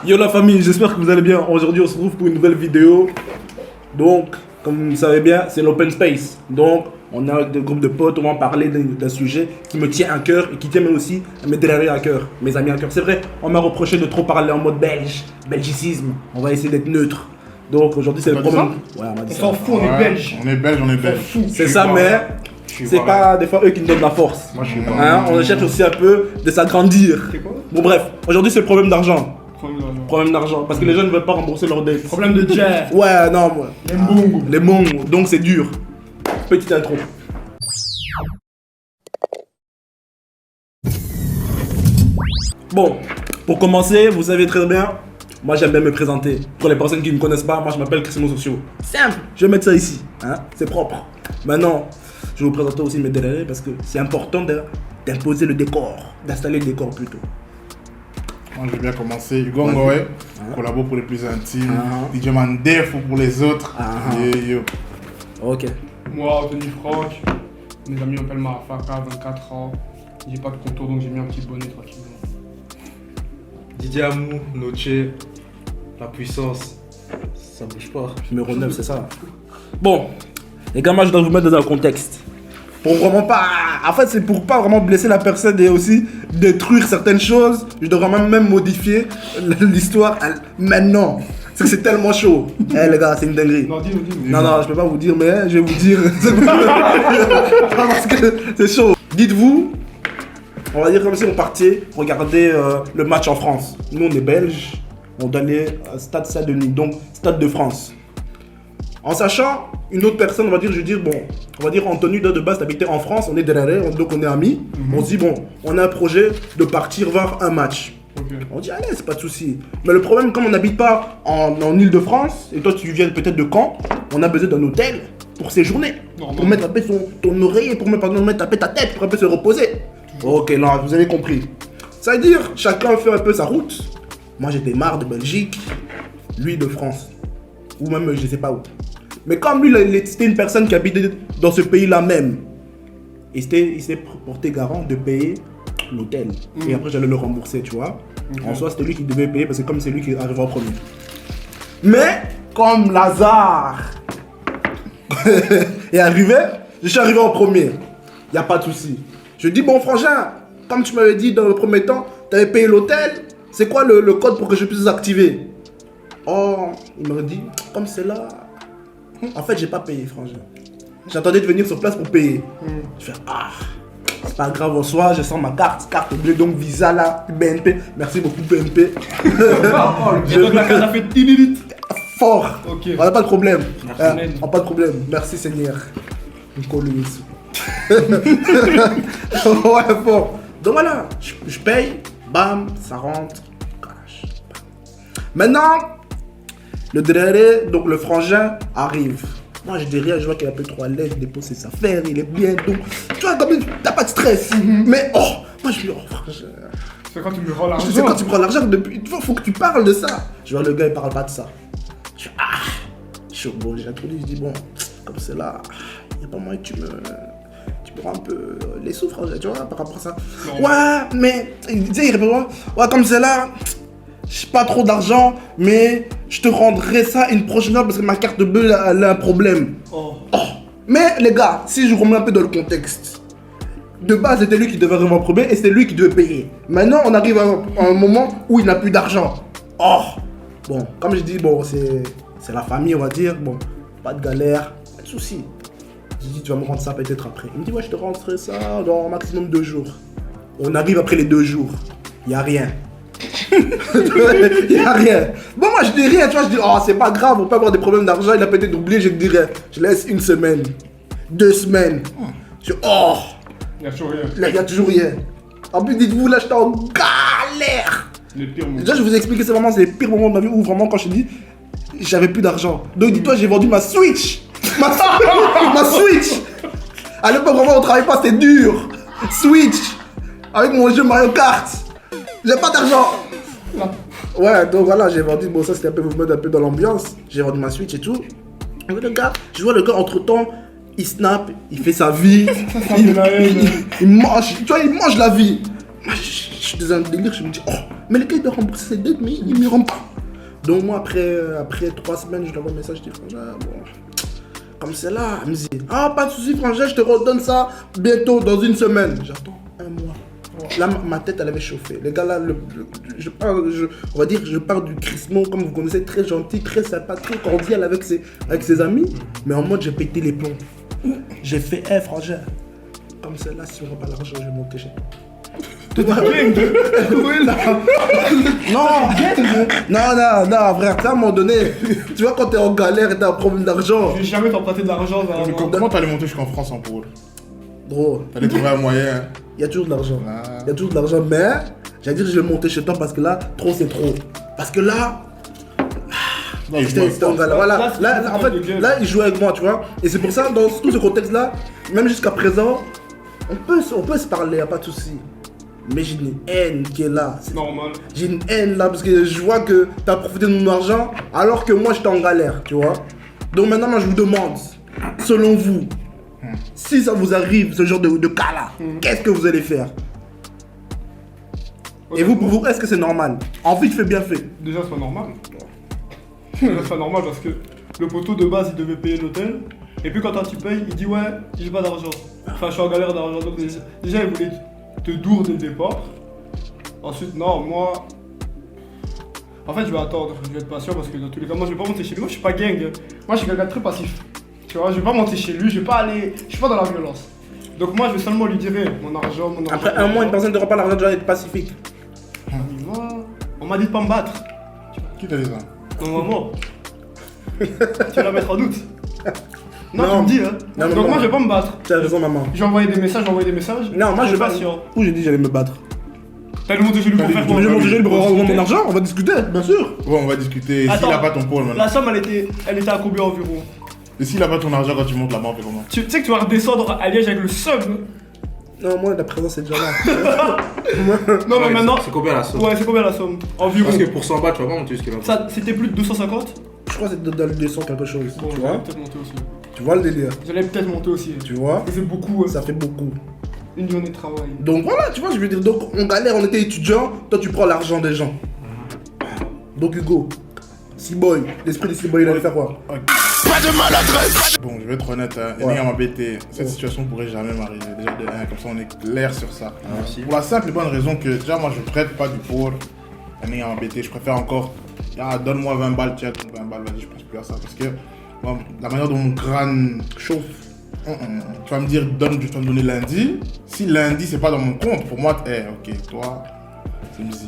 Yo la famille, j'espère que vous allez bien. Aujourd'hui on se retrouve pour une nouvelle vidéo. Donc, comme vous le savez bien, c'est l'open space. Donc, on a des groupes de potes, on va parler d'un sujet qui me tient à cœur et qui tient même aussi mes derrière à cœur, mes amis à cœur. C'est vrai, on m'a reproché de trop parler en mode belge, belgicisme. On va essayer d'être neutre. Donc aujourd'hui c'est le problème. Ouais, on m'a dit On ça. s'en fout, on est belge. On est belge, on est belge. C'est ça, mais c'est pas des fois eux qui nous donnent la force. Moi je suis pas. Hein, on cherche aussi un peu de s'agrandir. C'est quoi? Bon bref, aujourd'hui c'est le problème d'argent. Problème Problème d'argent, parce que les gens ne veulent pas rembourser leurs dettes. de jet. Ouais, non, moi. Les mbongo. Les mongos, donc c'est dur. Petite intro. Bon, pour commencer, vous savez très bien, moi j'aime bien me présenter. Pour les personnes qui ne me connaissent pas, moi je m'appelle Christian Sociaux. Simple, je vais mettre ça ici, hein, c'est propre. Maintenant, je vais vous présenter aussi mes délais parce que c'est important d'imposer le décor, d'installer le décor plutôt. Moi je vais bien commencer. Hugo Ngoé, collabo pour les plus intimes. Ah. DJ Mandefo pour les autres. Ah. Yo. Ok. Moi, Anthony Franck. Mes amis m'appellent Marafaka, 24 ans. J'ai pas de contour donc j'ai mis un petit bonnet tranquillement. Didier Amou, Noche, la puissance, ça bouge pas. Numéro 9, c'est ça. Bon, les gars, moi je dois vous mettre dans un contexte. Pour vraiment pas. En fait, c'est pour pas vraiment blesser la personne et aussi détruire certaines choses. Je dois vraiment même modifier l'histoire maintenant. C'est que c'est tellement chaud. Eh les gars, c'est une dinguerie. Non, dis-nous. Non, je peux pas vous dire, mais je vais vous dire. Parce que c'est chaud. Dites-vous, on va dire comme si on partait regarder le match en France. Nous, on est belges. On doit aller à Stade Saint-Denis, donc Stade de France. En sachant, une autre personne, on va dire Anthony de base habitait en France, on est derrière, donc on est amis. On se dit, bon, on a un projet de partir voir un match. Ok. On dit, allez, c'est pas de souci. Mais le problème, comme on n'habite pas en Ile-de-France, et toi tu viens peut-être de Caen, on a besoin d'un hôtel pour séjourner. Normal. Pour mettre un peu ton oreiller, pour mettre un peu ta tête, pour un peu se reposer. Ok, non, vous avez compris. Ça veut dire, chacun fait un peu sa route. Moi j'étais marre de Belgique, lui de France. Ou même je sais pas où. Mais comme lui, c'était une personne qui habitait dans ce pays-là même, il s'est porté garant de payer l'hôtel. Et après, j'allais le rembourser, tu vois. En soi, c'était lui qui devait payer parce que comme c'est lui qui arrivait en premier. Mais, comme Lazare est arrivé, je suis arrivé en premier. Il n'y a pas de souci. Je dis, bon, frangin, comme tu m'avais dit dans le premier temps, tu avais payé l'hôtel, c'est quoi le code pour que je puisse activer? Oh, il m'a dit, comme c'est là. En fait, j'ai pas payé, frangin. J'attendais de venir sur place pour payer. Je fais, c'est pas grave en soi, je sens ma carte bleue, donc Visa là, BNP. Merci beaucoup, BNP. Et donc la carte a fait 10 minutes. Fort. Ok. On n'a pas de problème. Merci, man. Pas de problème. Merci, Seigneur. Ouais, fort. Donc voilà, je paye, bam, ça rentre. Cash. Maintenant, le derrière, donc le frangin arrive. Moi je dis rien, je vois qu'il est un peu trop à l'aise, il dépose ses affaires, il est bien, donc tu vois, comme t'as pas de stress. Mais moi je dis, frangin. C'est quand tu me rends l'argent. Je sais quand tu prends l'argent, depuis, faut que tu parles de ça. Je vois le gars, il parle pas de ça. Je fais, chaud, bon, j'ai introduit, je dis, bon, comme c'est là, il n'y a pas moyen que tu me prends un peu les sous, frangin, tu vois, par rapport à ça. Non. Ouais, mais, il répond, ouais, comme c'est là. J'ai pas trop d'argent, mais je te rendrai ça une prochaine fois parce que ma carte bleue elle a un problème. Mais les gars, si je remets un peu dans le contexte, de base c'était lui qui devait arriver en premier et c'était lui qui devait payer. Maintenant on arrive à un moment où il n'a plus d'argent. Bon, comme je dis, bon, c'est la famille, on va dire, bon, pas de galère, pas de soucis. Je dis, tu vas me rendre ça peut-être après. Il me dit, ouais, je te rendrai ça dans maximum 2 jours. On arrive après les 2 jours, il n'y a rien. Il n'y a rien. Bon, moi je dis rien, tu vois, je dis, c'est pas grave, on peut avoir des problèmes d'argent, il a peut-être oublié, je dis rien. Je laisse 1 semaine, 2 semaines. Je dis, Il y a toujours rien. là, il n'y a toujours rien. En plus, dites-vous, là, j'étais en galère. Les pires moments. Déjà, je vous ai expliqué, c'est vraiment les pires moments de ma vie où vraiment, quand je te dis, j'avais plus d'argent. Donc, dis-toi, j'ai vendu ma Switch. Ma Switch. À l'époque, vraiment, on travaillait pas, c'était dur. Switch. Avec mon jeu Mario Kart. J'ai pas d'argent. Ouais, donc voilà, j'ai vendu. Bon, ça c'était un peu, vous mettre un peu dans l'ambiance. J'ai vendu ma Switch et tout. Et je vois le gars entre temps, il snap, il fait sa vie. Il mange, tu vois, il mange la vie. je suis dans un délire, je me dis, oh, mais le gars il doit rembourser ses dettes, mais il ne me rend pas. Donc moi, après 3 semaines, je lui envoie un message, je dis, frangin, bon, comme c'est là, elle me dit, ah, pas de soucis, frangin, je te redonne ça bientôt, dans une semaine. J'attends un mois. Là, ma tête, elle avait chauffé. Les gars, là, on va dire, je pars du crissement, comme vous connaissez, très gentil, très sympa, très cordial avec ses amis. Mais en mode, j'ai pété les plombs. J'ai fait, frangin, comme c'est là, si on n'a pas l'argent, je vais monter chez toi. Oui, là. Non, frère, à un moment donné, tu vois, quand t'es en galère et t'as un problème d'argent. Je vais jamais t'emprunter de l'argent. Mais comment t'allais monter jusqu'en France en pôle? Gros, T'allais trouver un moyen. il y a toujours de l'argent. Ah. Il y a toujours de l'argent, mais j'allais dire, je vais monter chez toi parce que là, trop c'est trop. Parce que là, Non, il c'était en galère. Voilà, là, en fait, là, il jouait avec moi, tu vois. Et c'est pour ça, dans tout ce contexte-là, même jusqu'à présent, on peut se parler, y a pas de souci. Mais j'ai une haine qui est là. C'est normal. J'ai une haine là parce que je vois que t'as profité de mon argent alors que moi j'étais en galère, tu vois. Donc maintenant, moi je vous demande, selon vous, si ça vous arrive, ce genre de cas là, qu'est-ce que vous allez faire? Et vous, pour vous, est-ce que c'est normal? En vite fait, bien fait. Déjà, c'est pas normal. Déjà, c'est pas normal parce que le poteau de base il devait payer l'hôtel. Et puis quand toi tu payes, il dit ouais, j'ai pas d'argent. Enfin, je suis en galère d'argent. Donc déjà, il voulait te dour dès le départ. Ensuite, non, moi. En fait, je vais attendre, je vais être patient parce que dans tous les cas, moi je vais pas monter chez lui. Moi je suis pas gang. Moi je suis quelqu'un de très passif. Tu vois, je vais pas monter chez lui, je vais pas aller. Je suis pas dans la violence. Donc moi je vais seulement lui dire mon argent. Après un mois, une personne ne te rend pas l'argent, tu vas être pacifique. Moi, on m'a dit de pas me battre. Qui t'a dit ça? Non, maman. Tu vas la mettre en doute. Non, Non. tu me dis, hein. Non, Donc maman. moi je vais pas me battre. Tu as raison, maman. J'ai envoyé des messages. Non, moi je vais pas. patient. Où j'ai dit j'allais me battre? T'as monté chez lui pour faire Je quoi? vais monter chez lui pour rendre mon argent, on va discuter, bien sûr. Bon, on va discuter. Et Attends. s'il a pas ton pôle maintenant? La somme elle était à combien environ? Et s'il a pas ton argent quand tu montes là-bas, on fait comment? Tu sais que tu vas redescendre à Liège avec le seum. Non, moi la présence c'est déjà là. Non mais Ouais, maintenant. C'est combien la somme? Ouais, c'est combien la somme? Environ. Parce que pour 100 balles, tu vas pas monter jusque là-bas. Ça, c'était plus de 250? Je crois que c'est dans le 200 quelque chose. Bon, Tu j'allais vois? peut-être monter aussi. Tu vois le délire? J'allais peut-être monter aussi. Tu vois? Et c'est beaucoup, Ça fait beaucoup. une journée de travail. Donc voilà, tu vois, je veux dire, donc on galère, on était étudiants, toi tu prends l'argent des gens. Donc Hugo, C-Boy, l'esprit de C-Boy il allait faire quoi? Bon, je vais être honnête, hein. Ouais. Yannick m'a bêté. Cette situation pourrait jamais m'arriver. Déjà de 1, comme ça on est clair sur ça. Merci. Pour la simple et bonne raison que déjà moi je prête pas du pour Yannick m'a bêté. Je préfère encore, ah, donne-moi 20 balles, tiens, 20 balles, vas-y, je pense plus à ça. Parce que moi, la manière dont mon crâne chauffe, tu vas me dire, tu vas me donner lundi. Si lundi c'est pas dans mon compte, pour moi, ok, toi, c'est Mzi.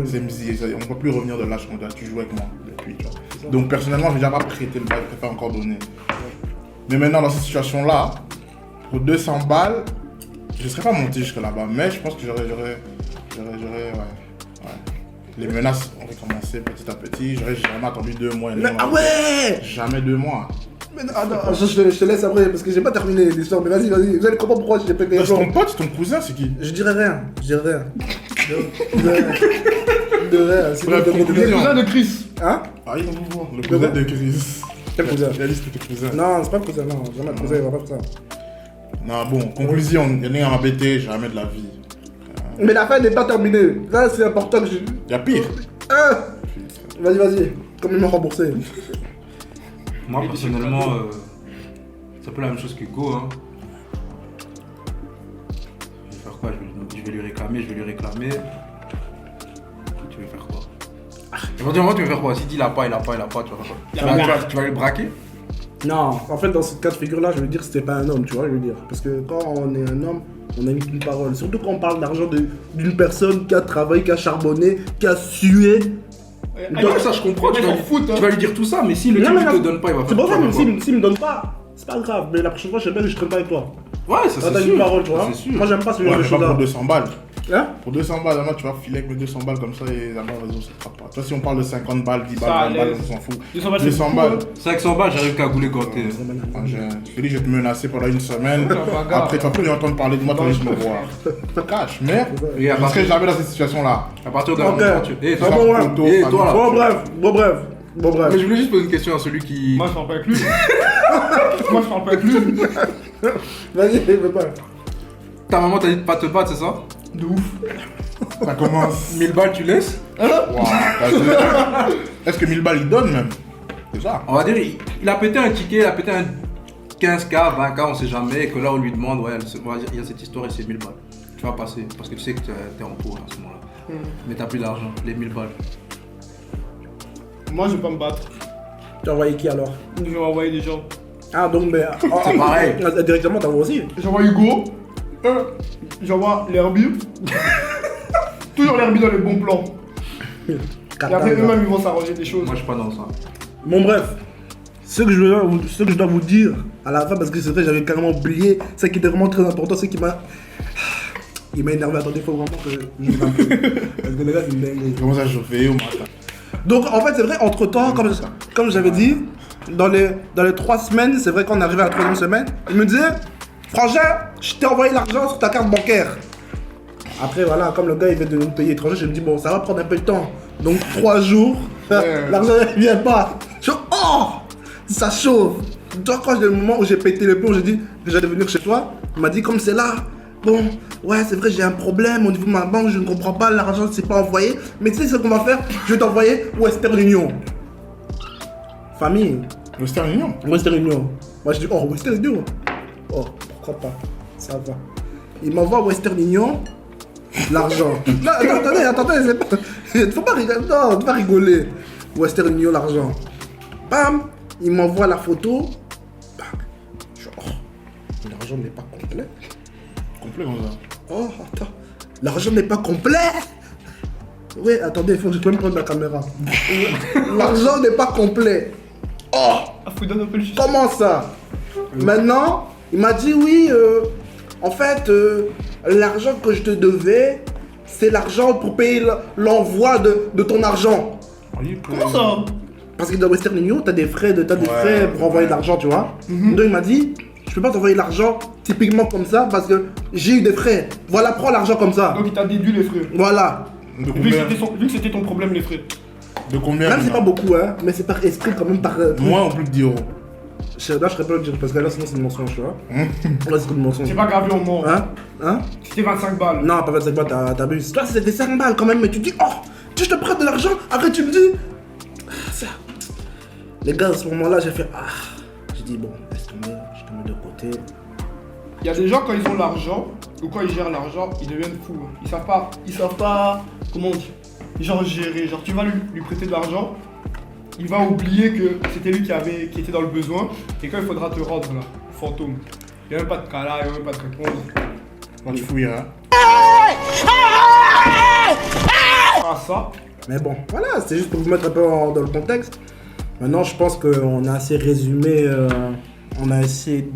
C'est Mzi. On ne peut plus revenir de l'âge quand tu joues avec moi depuis, tu vois. Donc personnellement, je vais déjà pas prêter le bail, je préfère encore donner. Mais maintenant, dans cette situation-là, pour 200 balles, je ne serais pas monté jusque là-bas, mais je pense que j'aurais, ouais. Les menaces ont recommencé petit à petit, j'aurais jamais attendu 2 mois. Mais, ah ouais! Jamais 2 mois. Mais non, attends, je te laisse après parce que j'ai pas terminé l'histoire, mais vas-y, vous allez comprendre pourquoi j'ai pété les C'est ton gens. pote, ton cousin, c'est qui? Je dirais rien, Je dirais rien. C'est Bref, pas de conclusion. Le cousin de Chris. Hein? Ah oui, le cousin de Chris. Quel cousin? La liste de tes cousins. Non, c'est pas le cousin, non, jamais le cousin, il va pas faire ça. Non, bon, conclusion, Yannick m'a bêté, jamais de la vie. Mais la fin n'est pas terminée, là c'est important que je. Y'a pire. Ah vas-y, comme ils m'ont remboursé. Moi, personnellement, c'est un peu la même chose que Go. Hein. Je vais faire quoi? Je vais lui réclamer. Tu veux faire quoi? Éventuellement, tu veux faire quoi? Si il a pas, tu vas faire quoi? Tu vas le braquer? Non, en fait, dans ce cas de figure-là, je veux dire, c'était pas un homme, tu vois, je veux dire. Parce que quand on est un homme, on a une parole. Surtout quand on parle d'argent d'une personne qui a travaillé, qui a charbonné, qui a sué. Donc, ça, je comprends. Tu vas lui dire tout ça, mais si le type ne te donne pas, il va C'est faire pour ça, quoi? même s'il me donne pas, c'est pas grave. Mais la prochaine fois, je sais bien que je traîne pas avec toi. Ouais, ça Quand c'est t'as sûr. une parole, tu vois. Ça, c'est sûr. Moi, j'aime pas ce genre Ouais, de mais pas choses-là. pour 200 balles. Hein? Pour 200 balles, tu vas filer avec mes 200 balles comme ça et la raison, ça ne fera pas. Toi, si on parle de 50 balles, 10 Ça balles, 20 allait. balles, on s'en fout. 200 balles, 200 c'est balles. beaucoup, 500 balles, j'arrive qu'à gouler quand t'es. Je te dis, je vais te menacer pendant une semaine. bagarre. Après, tu vas plus entendre parler de moi, tu vas juste me voir. Cache, mais Et à je ne serai partir, jamais dans cette situation-là. à partir de Ok. là, tu. Eh, Ah toi, bon, ouais. Photo, Eh, famille. toi, là. Bon, bref. Mais je voulais juste poser une question à celui qui. Moi je parle pas avec lui. Moi je parle pas avec lui. Vas-y, fais pas. Ta maman t'a dit de pas te battre, c'est ça? De ouf. Ça commence. 1000 balles, tu laisses? Waouh, t'as vu? Est-ce que 1000 balles il donne même? C'est ça. On va dire, il a pété un ticket, il a pété un 15K, 20K, on sait jamais, et que là on lui demande, ouais, on va dire, il y a cette histoire et c'est 1000 balles. Tu vas passer, parce que tu sais que t'es en cours à ce moment-là. Mais t'as plus d'argent, les 1000 balles. Moi, je vais pas me battre. Tu as envoyé qui alors? Je vais envoyer des gens. Ah, donc, mais. C'est pareil. Directement, t'envoies aussi. J'envoie Hugo. J'envoie l'Herbie. Toujours l'Herbie dans les bons plans. Et après, eux-mêmes, ils vont s'arranger des choses. Moi je suis pas dans ça. Bon, bref. Ce que je dois vous dire à la fin, parce que c'est vrai, j'avais carrément oublié, ce qui était vraiment très important, c'est qu'il m'a. Il m'a énervé. Attendez, il faut vraiment que je joue un peu. Parce que les gars, c'est une dinguerie. Comment ça chauffer au matin? Donc, en fait, c'est vrai, entre temps, comme j'avais dit, dans les 3 semaines, c'est vrai qu'on est arrivé à la 3e semaine, il me disait, Frangin, je t'ai envoyé l'argent sur ta carte bancaire. Après, voilà, comme le gars il veut de nous payer étranger, je me dis, bon, ça va prendre un peu de temps. Donc, 3 jours, l'argent ne vient pas. Je dis, oh, ça chauffe. Toi, quand j'ai le moment où j'ai pété le plomb, j'ai dit que j'allais venir chez toi, il m'a dit, comme c'est là, bon, ouais, c'est vrai, j'ai un problème au niveau de ma banque, je ne comprends pas, l'argent ne s'est pas envoyé. Mais tu sais ce qu'on va faire? Je vais t'envoyer Western Union. Famille. Western Union. Western Union. Moi, je dis, oh, Western Union. Oh, pourquoi pas? Ça va. Il m'envoie Western Union. L'argent. Non, attendez, c'est pas. Faut pas rigoler. Non, faut pas rigoler. Western Union, l'argent. Bam! Il m'envoie la photo. Bam. Je dis, oh, l'argent n'est pas complet. Complet comme ça. Oh, attends. L'argent n'est pas complet. Oui, attendez, il faut que je peux me prendre la caméra. L'argent n'est pas complet. Oh! Ah, faut donner un peu le juste. Comment ça? Maintenant, il m'a dit oui, en fait, l'argent que je te devais, c'est l'argent pour payer l'envoi de ton argent. Comment ça? Parce que dans Western Union, t'as des frais pour envoyer de l'argent, tu vois. Donc il m'a dit, je peux pas t'envoyer l'argent typiquement comme ça parce que j'ai eu des frais. Voilà, prends l'argent comme ça. Donc il t'a déduit les frais. Voilà. De Vu combien? que c'était ton problème, les frais. De combien? Même c'est pas beaucoup, hein, mais c'est par esprit quand même par. Moins ou plus de 10 euros. Là, je serais pas le dire parce que là, sinon c'est une mensonge, tu vois. Là, c'est comme une mensonge. C'est pas gravé en mort. Hein? C'était 25 balles. Non, pas 25 balles, t'abuses. Toi, c'était 5 balles quand même, mais tu dis, oh, tu je te prête de l'argent, après tu me dis. Ça. Les gars, à ce moment-là, j'ai fait, ah. J'ai dit, bon, laisse tomber, je te mets de côté. Il y a des gens, quand ils ont l'argent, ou quand ils gèrent l'argent, ils deviennent fous. Ils savent pas, comment on dit, genre gérer. Genre, tu vas lui prêter de l'argent, il va oublier que c'était lui qui était dans le besoin, et quand il faudra te rendre là, fantôme. Il n'y a même pas de cas là, il n'y a même pas de réponse. Quand tu fouilleras. Ah, ça. Mais bon, voilà, c'est juste pour vous mettre un peu dans le contexte. Maintenant, je pense qu'on a assez résumé, on a assez.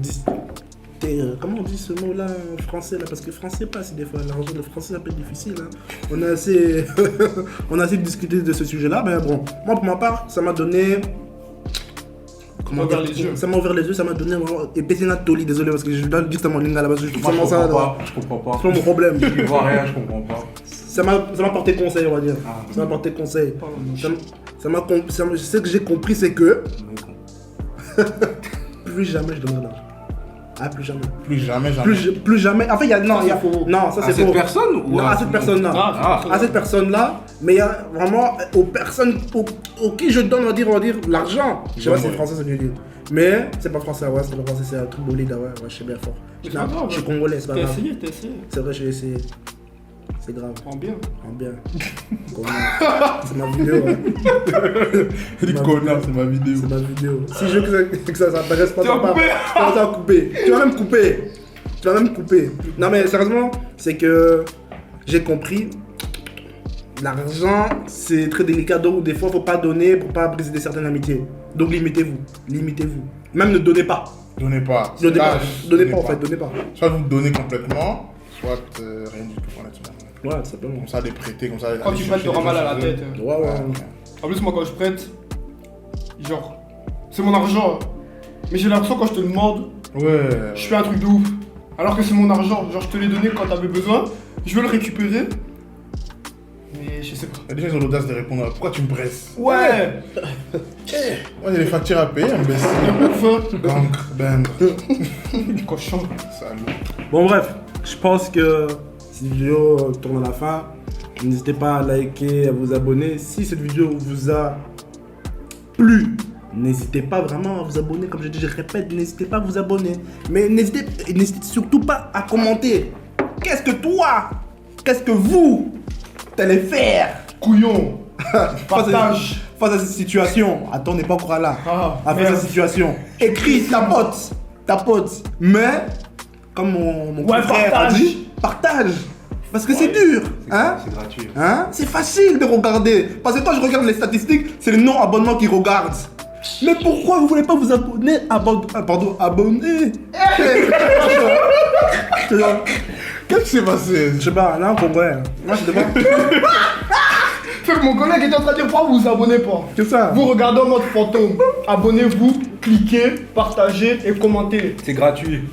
Comment on dit ce mot-là en français là? Parce que français passe des fois, l'argent de français c'est un peu difficile. Hein. On a assez, on a assez discuté de ce sujet-là, mais bon, moi pour ma part, ça m'a donné. Comment Ouvert dire, les yeux. ça m'a ouvert les yeux, ça m'a donné vraiment. Et Pétina Toli, désolé parce que je dois le dire que c'est mon ligne à la base, je Moi je ça. comprends pas, je comprends pas. C'est pas mon problème. Je vois rien, je comprends pas. Ça m'a porté conseil, on va dire. Ah. Ça m'a porté conseil. Pardon. Ce que j'ai compris, c'est que plus jamais je donnerai l'argent. Ah, plus jamais. Plus jamais, jamais. Plus jamais. En fait, il y a. Non, Ça, il y a. c'est faux. Non, ça À c'est cette faux. personne ou Non, à cette personne-là. Ah, À cette personne-là, mais il y a vraiment aux personnes aux qui je donne, on va dire l'argent. Je sais pas si c'est français, c'est mieux dire. Mais c'est pas français, ouais, c'est pas français, c'est un truc bolide, ouais, je sais bien fort. C'est pas grave. Je suis congolais, c'est pas T'as grave. essayé, t'as essayé. C'est vrai, j'ai essayé. C'est grave, Prends bien. en bien. C'est ma vidéo, ouais. Il dit connard, c'est ma vidéo. C'est ma vidéo. Si je veux que ça s'intéresse pas, Tu vas ça couper. va couper. Tu vas même couper. Tu vas même couper. Non mais sérieusement, c'est que j'ai compris. L'argent, c'est très délicat, donc des fois, faut pas donner pour pas briser certaines amitiés. Donc limitez-vous. Limitez-vous. Même ne donnez pas. Donnez pas. Donnez Là, pas. Donnez pas en fait, donnez pas. Soit vous donnez complètement, soit rien du tout, honnêtement. Ouais, simplement. Comme ça, des prêter, comme ça. Quand tu prêtes, t'auras mal à la tête. Ouais, ouais. En plus, moi, quand je prête, genre, c'est mon argent. Mais j'ai l'impression, quand je te demande, Ouais. je fais un truc de ouf. Alors que c'est mon argent. Genre, je te l'ai donné quand t'avais besoin. Je veux le récupérer. Mais je sais pas. Il y a des gens qui ont l'audace de répondre à pourquoi tu me presses. Ouais. Moi, j'ai des factures à payer, imbécile. Ouf. Donc, ben, Cochon. salut. Bon bref, je pense que cette vidéo tourne à la fin. N'hésitez pas à liker, à vous abonner. Si cette vidéo vous a plu, n'hésitez pas vraiment à vous abonner. Comme je dis, je répète, n'hésitez pas à vous abonner. Mais n'hésitez surtout pas à commenter. Qu'est-ce que toi, qu'est-ce que vous allez faire, Couillon. Partage. Face à cette situation. Attends, on n'est pas encore là. Face à merde. cette situation. Écris ta pote. Mais, comme mon Ouais, frère a partage. dit, partage. Parce que c'est dur. Hein? C'est gratuit. Hein? C'est facile de regarder. Parce que quand je regarde les statistiques, c'est le non-abonnement qui regarde. Mais pourquoi vous voulez pas vous abonner? Abonner. Qu'est-ce qui s'est passé? Je sais pas, là en Congrès. Moi je sais pas. Fait que mon collègue était en train de dire pourquoi vous vous abonnez pas. C'est ça. Vous regardez en mode fantôme. Abonnez-vous, cliquez, partagez et commentez. C'est gratuit.